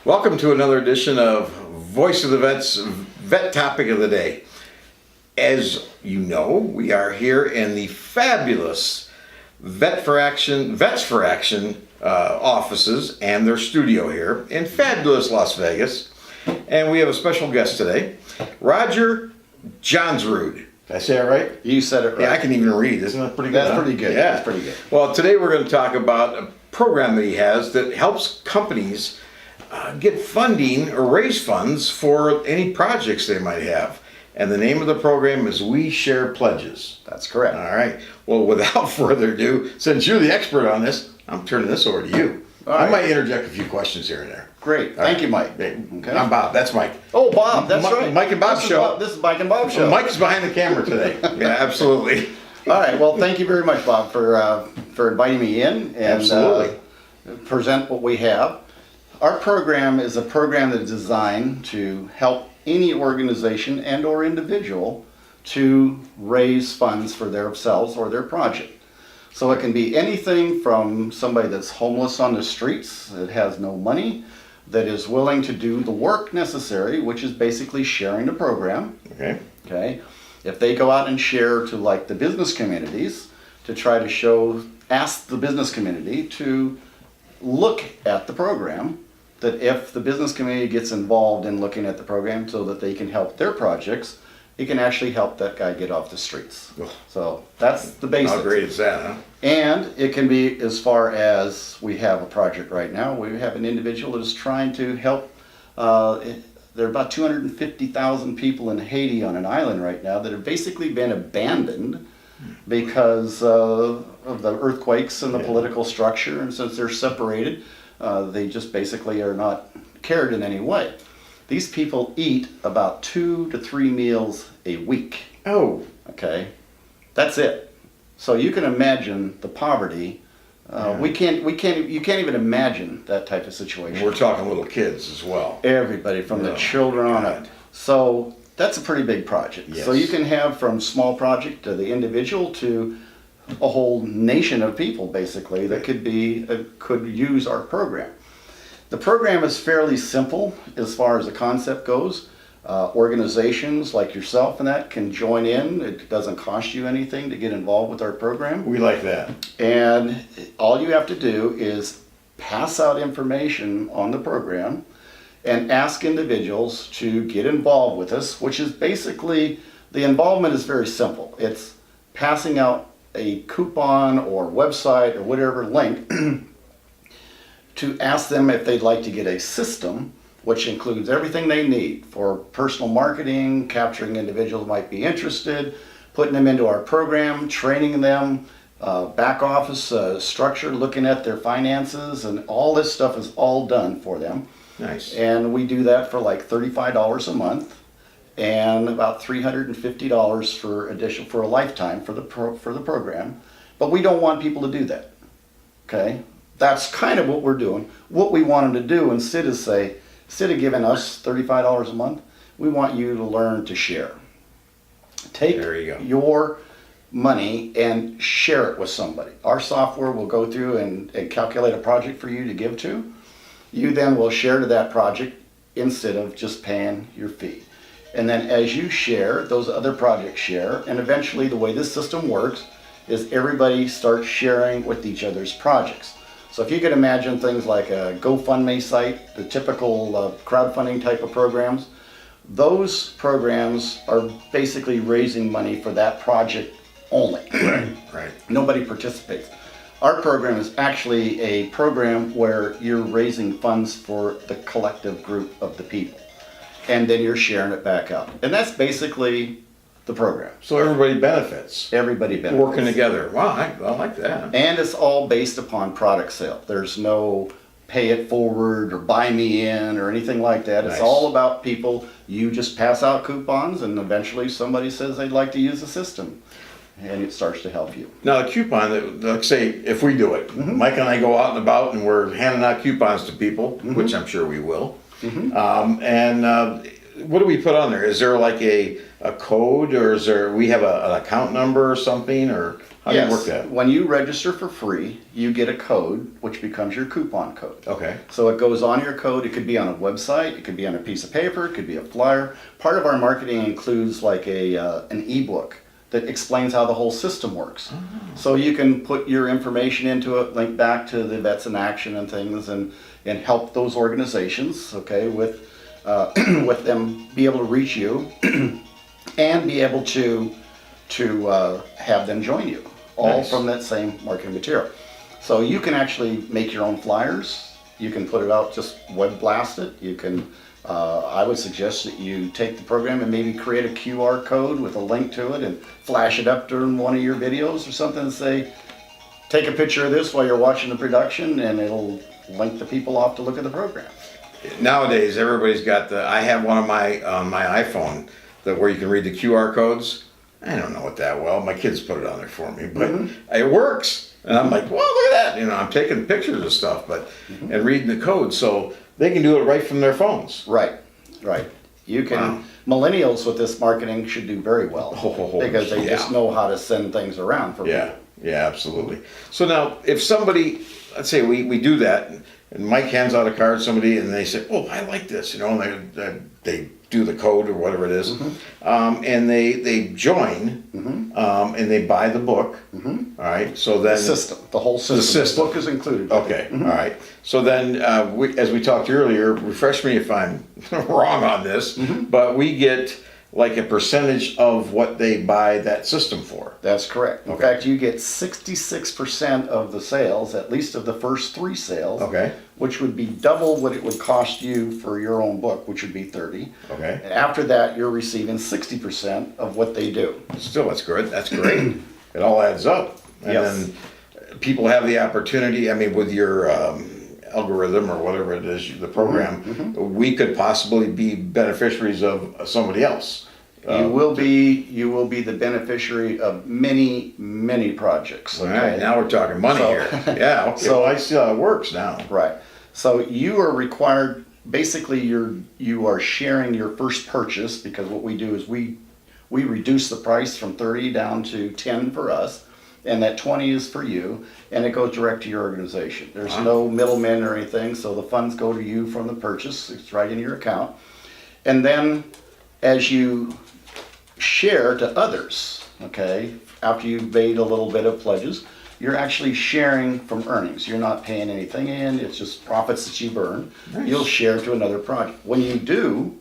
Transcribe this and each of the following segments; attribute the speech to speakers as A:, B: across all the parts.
A: Welcome to another edition of Voice of the Vets, Vet Topic of the Day. As you know, we are here in the fabulous Vets for Action offices and their studio here in fabulous Las Vegas. And we have a special guest today, Roger Johnsrud. Did I say it right?
B: You said it right.
A: Yeah, I can even read. Isn't that pretty good?
B: That's
A: huh?
B: pretty good.
A: Yeah.
B: That's pretty good.
A: Well, today we're going to talk about a program that he has that helps companies get funding or raise funds for any projects they might have. And the name of the program is We Share Pledges.
B: That's correct.
A: All right. Well, without further ado, since you're the expert on this, I'm turning this over to you.
B: All
A: I
B: right.
A: might interject a few questions here and there.
B: Great.
A: All
B: Thank
A: right.
B: you, Mike.
A: Hey,
B: Okay.
A: I'm Bob. That's Mike.
B: Oh, Bob. That's
A: Mi-
B: right.
A: Mike and Bob
B: This is
A: show.
B: Bob- This is Mike and Bob show.
A: Mike's behind the camera today. Yeah, absolutely.
B: All right. Well, thank you very much, Bob, for inviting me in and
A: Absolutely.
B: present what we have. Our program is a program that is designed to help any organization and or individual to raise funds for themselves or their project. So it can be anything from somebody that's homeless on the streets, that has no money, that is willing to do the work necessary, which is basically sharing the program.
A: Okay.
B: Okay, if they go out and share to like the business communities to try to ask the business community to look at the program, that if the business community gets involved in looking at the program so that they can help their projects, it can actually help that guy get off the streets.
A: Ugh.
B: So that's the basics.
A: How great is that, huh?
B: And it can be as far as we have a project right now. We have an individual that is trying to help. There are about 250,000 people in Haiti on an island right now that have basically been abandoned because of the earthquakes and the political structure. And since they're separated, they just basically are not cared in any way. These people eat about 2 to 3 meals a week.
A: Oh,
B: Okay, that's it. So you can imagine the poverty.
A: Yeah.
B: You can't even imagine that type of situation.
A: we're talking little kids as well.
B: Everybody from the
A: Oh,
B: children on
A: God.
B: up. So that's a pretty big project.
A: Yes.
B: So you can have from small project to the individual to a whole nation of people basically that could use our program. The program is fairly simple as far as the concept goes. Organizations like yourself and that can join in. It doesn't cost you anything to get involved with our program.
A: We like that.
B: And all you have to do is pass out information on the program and ask individuals to get involved with us, which is basically, the involvement is very simple. It's passing out a coupon or website or whatever link to ask them if they'd like to get a system which includes everything they need for personal marketing, capturing individuals who might be interested, putting them into our program, training them, back office structure, looking at their finances, and all this stuff is all done for them.
A: Nice.
B: And we do that for like $35 a month and about $350 for a lifetime for the program. But we don't want people to do that. Okay? That's kind of what we're doing. What we want them to do instead of giving us $35 a month, we want you to learn to share. Take
A: There you go.
B: your money and share it with somebody. Our software will go through and calculate a project for you to give to. You then will share to that project instead of just paying your fee. And then as you share, those other projects share, and eventually the way this system works is everybody starts sharing with each other's projects. So if you could imagine things like a GoFundMe site, the typical crowdfunding type of programs, those programs are basically raising money for that project only.
A: Right.
B: Nobody participates. Our program is actually a program where you're raising funds for the collective group of the people. And then you're sharing it back out. And that's basically the program.
A: So everybody benefits.
B: Everybody benefits.
A: Working together. Wow, I like that.
B: And it's all based upon product sale. There's no pay it forward or buy me in or anything like that.
A: Nice.
B: It's all about people. You just pass out coupons and eventually somebody says they'd like to use the system. And it starts to help you.
A: Now the coupon, let's say if we do it, Mike and I go out and about and we're handing out coupons to people, which I'm sure we will. what do we put on there? Is there like a code, or is there, we have an account number or something, or how do you work that?
B: When you register for free, you get a code, which becomes your coupon code.
A: Okay.
B: So it goes on your code. It could be on a website. It could be on a piece of paper. It could be a flyer. Part of our marketing includes like an ebook that explains how the whole system works. So you can put your information into it, link back to the Vets in Action and things, and help those organizations, okay, with with them be able to reach you and be able to have them join you, all
A: Nice.
B: from that same marketing material. So you can actually make your own flyers. You can put it out, just web blast it. You can, I would suggest that you take the program and maybe create a QR code with a link to it and flash it up during one of your videos or something and say, take a picture of this while you're watching the production, and it'll link the people off to look at the program.
A: Nowadays, everybody's got I have one on my iPhone that where you can read the QR codes. I don't know it that well. My kids put it on there for me, but it works. And I'm like, well, look at that. You know, I'm taking pictures of stuff, but and reading the code, so they can do it right from their phones.
B: Right, right. You can,
A: Wow.
B: millennials with this marketing should do very well
A: Oh,
B: because they just
A: yeah.
B: know how to send things around for
A: Yeah,
B: people.
A: yeah, absolutely. So now, if somebody, let's say we do that, and Mike hands out a card to somebody, and they say, "Oh, I like this," you know, and they do the code or whatever it is, and they join, and they buy the book. All right, so then
B: The system, the whole system.
A: system.
B: The book is included.
A: Okay, all right. So then, as we talked earlier, refresh me if I'm wrong on this, but we get like a percentage of what they buy that system for.
B: That's correct. In
A: Okay.
B: fact, you get 66% of the sales, at least of the first 3 sales,
A: Okay.
B: which would be double what it would cost you for your own book, which would be 30.
A: Okay.
B: And after that, you're receiving 60% of what they do.
A: Still, that's good. That's great. It all adds up. And
B: Yes.
A: then people have the opportunity, I mean, with your algorithm or whatever it is, the program, we could possibly be beneficiaries of somebody else.
B: You will be the beneficiary of many projects.
A: All right, now we're talking money
B: So-
A: here. Yeah, okay.
B: So-
A: Well, I see how it works now.
B: Right. So you are required, basically you are sharing your first purchase, because what we do is we reduce the price from 30 down to 10 for us, and that 20 is for you, and it goes direct to your organization. There's no middlemen or anything, so the funds go to you from the purchase. It's right in your account. And then as you share to others, okay, after you've made a little bit of pledges, you're actually sharing from earnings. You're not paying anything in, it's just profits that you've earned.
A: Nice.
B: You'll share to another project. When you do,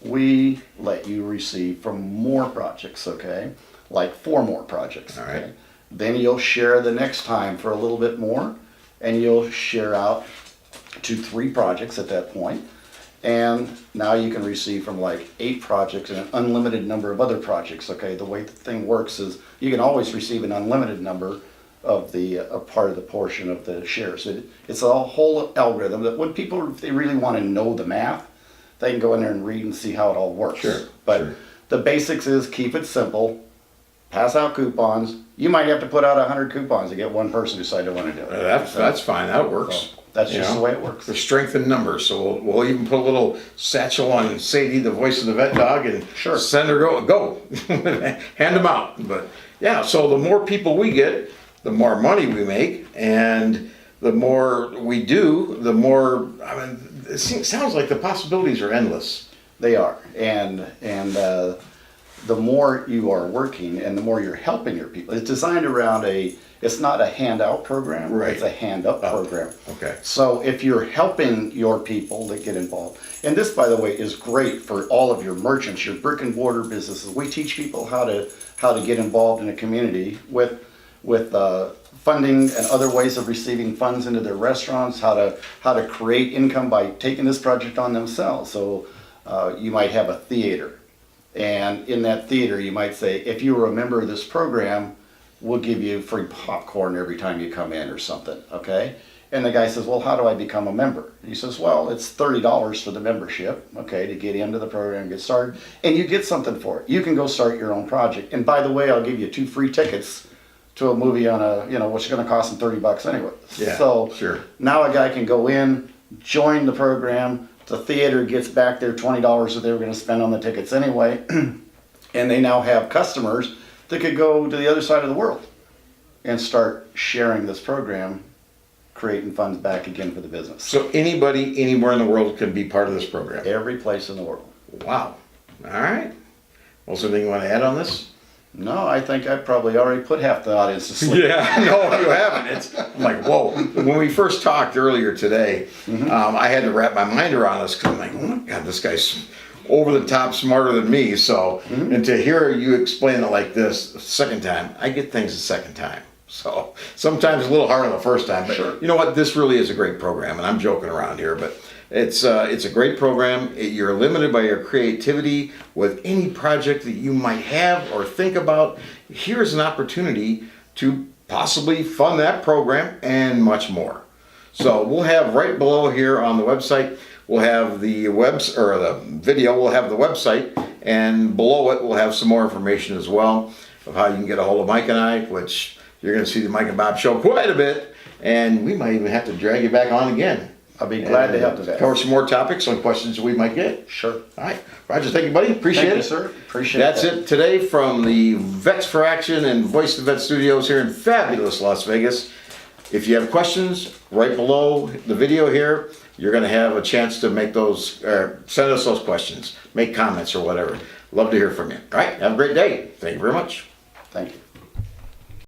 B: we let you receive from more projects, okay? Like 4 more projects,
A: All right.
B: okay? Then you'll share the next time for a little bit more, and you'll share out to 3 projects at that point. And now you can receive from like 8 projects and an unlimited number of other projects, okay? The way the thing works is you can always receive an unlimited number of the, a part of the portion of the shares. It's a whole algorithm that when people, if they really want to know the math, they can go in there and read and see how it all works.
A: Sure,
B: But
A: sure.
B: the basics is keep it simple, pass out coupons. You might have to put out 100 coupons to get one person to decide they want to do it.
A: That's fine, that works.
B: So that's
A: You
B: just
A: know?
B: the way it works.
A: There's strength in numbers, so we'll even put a little satchel on Sadie, the voice of the vet dog, and
B: Sure.
A: send her go. Hand them out. But yeah, so the more people we get, the more money we make, and the more we do, the more, I mean, sounds like the possibilities are endless.
B: They are, and the more you are working and the more you're helping your people. It's designed around it's not a handout program,
A: Right.
B: it's a hand up program.
A: Okay.
B: So if you're helping your people that get involved, and this, by the way, is great for all of your merchants, your brick and mortar businesses. We teach people how to get involved in a community with funding and other ways of receiving funds into their restaurants, how to create income by taking this project on themselves. So you might have a theater, and in that theater you might say, if you were a member of this program, we'll give you free popcorn every time you come in or something, okay? And the guy says, well, how do I become a member? He says, well, it's $30 for the membership, okay, to get into the program, get started, and you get something for it. You can go start your own project. And by the way, I'll give you 2 free tickets to a movie on which is gonna cost them $30 anyway.
A: Yeah,
B: So
A: sure.
B: now a guy can go in, join the program, The theater gets back their $20 that they were gonna spend on the tickets anyway. And they now have customers that could go to the other side of the world and start sharing this program, creating funds back again for the business.
A: So anybody, anywhere in the world can be part of this program?
B: Every place in the world.
A: Wow. All right. Well, is there anything you want to add on this?
B: No, I think I probably already put half the audience to sleep.
A: Yeah, no, you haven't. I'm like, whoa. When we first talked earlier today, I had to wrap my mind around this because I'm like, oh my God, this guy's over the top smarter than me. So, and to hear you explain it like this the second time, I get things the second time. So sometimes a little harder the first time, but
B: Sure.
A: you know what? This really is a great program, and I'm joking around here, but it's a great program. You're limited by your creativity with any project that you might have or think about. Here's an opportunity to possibly fund that program and much more. So we'll have right below here on the website, we'll have the the video, we'll have the website, and below it we'll have some more information as well of how you can get a hold of Mike and I, which you're going to see the Mike and Bob show quite a bit, and we might even have to drag you back on again.
B: I'll be glad to help with that.
A: Cover some more topics on questions we might get.
B: Sure.
A: All right. Roger, thank you, buddy. Appreciate
B: Thank
A: it.
B: you, sir. Appreciate
A: That's
B: that.
A: it today from the Vets for Action and Voice of the Vet Studios here in fabulous Las Vegas. If you have questions, right below the video here, you're going to have a chance to make those, send us those questions, make comments or whatever. Love to hear from you. All right. Have a great day. Thank you very much.
B: Thank you.